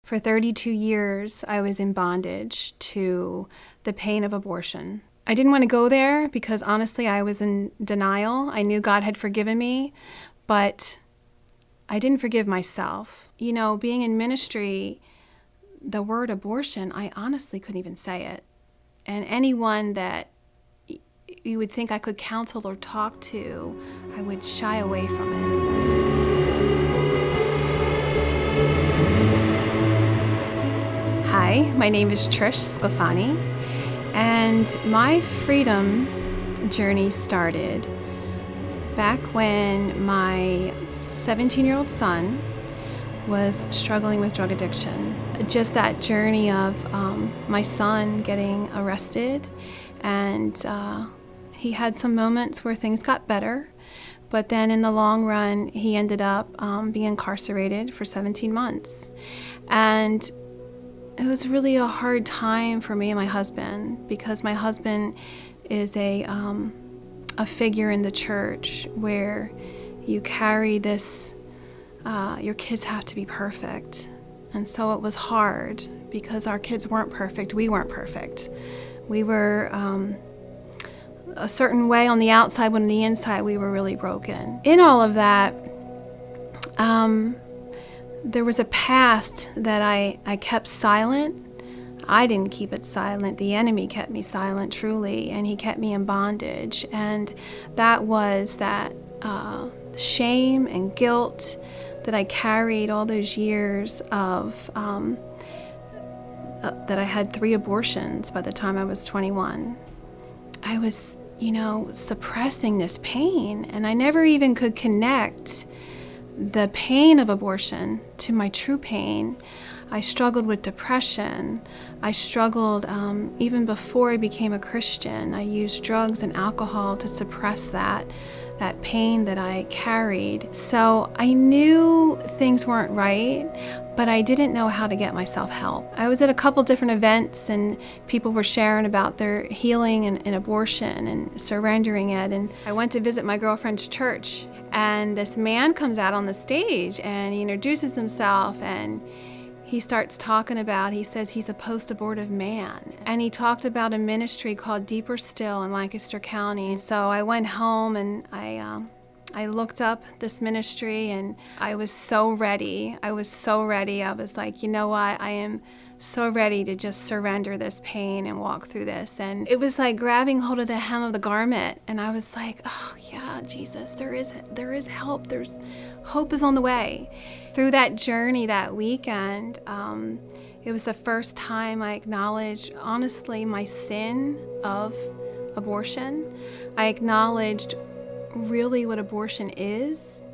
For 32 years, I was in bondage to the pain of abortion. I didn't want to go there because honestly, I was in denial. I knew God had forgiven me, but I didn't forgive myself. You know, being in ministry, the word abortion, I honestly couldn't even say it. And anyone that you would think I could counsel or talk to, I would shy away from it. Hi, my name is Trish Scalafani, and my freedom journey started back when my 17-year-old son was struggling with drug addiction. Just that journey of my son getting arrested, and he had some moments where things got better, but then in the long run, he ended up being incarcerated for 17 months. And it was really a hard time for me and my husband, because my husband is a figure in the church where you carry this, your kids have to be perfect. And so it was hard because our kids weren't perfect. We weren't perfect. We were a certain way on the outside, when on the inside we were really broken. In all of that, there was a past that I kept silent. I didn't keep it silent. The enemy kept me silent, truly, and he kept me in bondage. And that was that shame and guilt that I carried all those years of, that I had 3 abortions by the time I was 21. I was, suppressing this pain, and I never even could connect the pain of abortion to my true pain. I struggled with depression. I struggled even before I became a Christian. I used drugs and alcohol to suppress that pain that I carried. So I knew things weren't right, but I didn't know how to get myself help. I was at a couple different events, and people were sharing about their healing and abortion and surrendering it. And I went to visit my girlfriend's church, and this man comes out on the stage and he introduces himself, and he starts talking about, he says he's a post-abortive man. And he talked about a ministry called Deeper Still in Lancaster County. So I went home and I looked up this ministry, and I was so ready. I was like, you know what? I am so ready to just surrender this pain and walk through this. And it was like grabbing hold of the hem of the garment. And I was like, oh yeah, Jesus, there is help. There's hope is on the way. Through that journey that weekend, it was the first time I acknowledged, honestly, my sin of abortion. I acknowledged really what abortion is.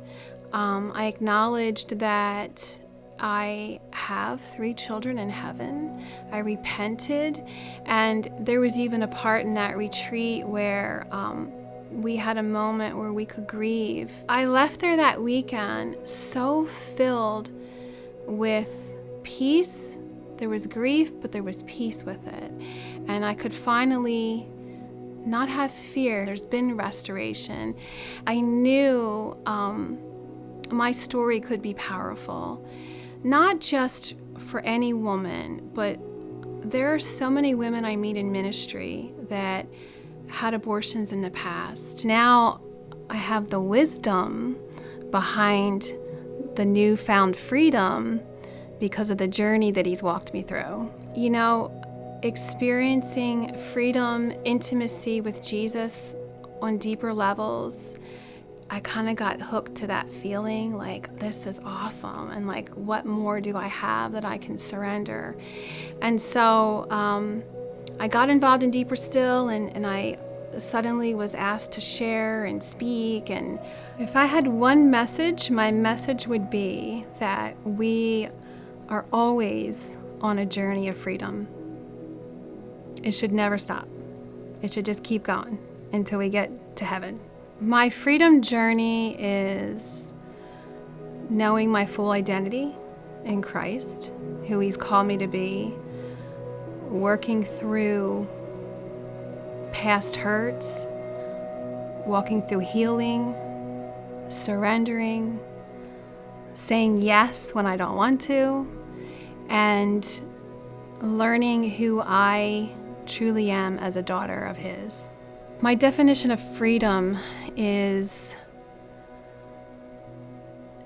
I acknowledged that I have 3 children in heaven. I repented, and there was even a part in that retreat where we had a moment where we could grieve. I left there that weekend so filled with peace. There was grief, but there was peace with it. And I could finally not have fear. There's been restoration. I knew my story could be powerful, not just for any woman, but there are so many women I meet in ministry that had abortions in the past. Now I have the wisdom behind the newfound freedom because of the journey that he's walked me through. Experiencing freedom, intimacy with Jesus on deeper levels, I kind of got hooked to that feeling like, this is awesome, and like, what more do I have that I can surrender? And so I got involved in Deeper Still, and I suddenly was asked to share and speak. And if I had one message, my message would be that we are always on a journey of freedom. It should never stop. It should just keep going until we get to heaven. My freedom journey is knowing my full identity in Christ, who He's called me to be, working through past hurts, walking through healing, surrendering, saying yes when I don't want to, and learning who I truly am as a daughter of His. My definition of freedom is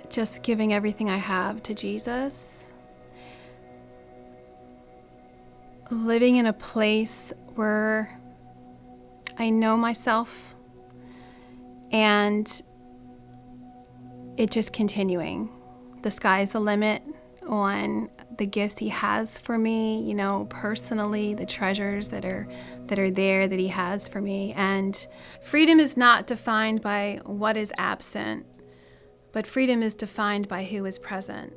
just giving everything I have to Jesus, living in a place where I know myself, and it just continuing. The sky's the limit on the gifts He has for me, personally, the treasures that are there that He has for me. And freedom is not defined by what is absent, but freedom is defined by who is present.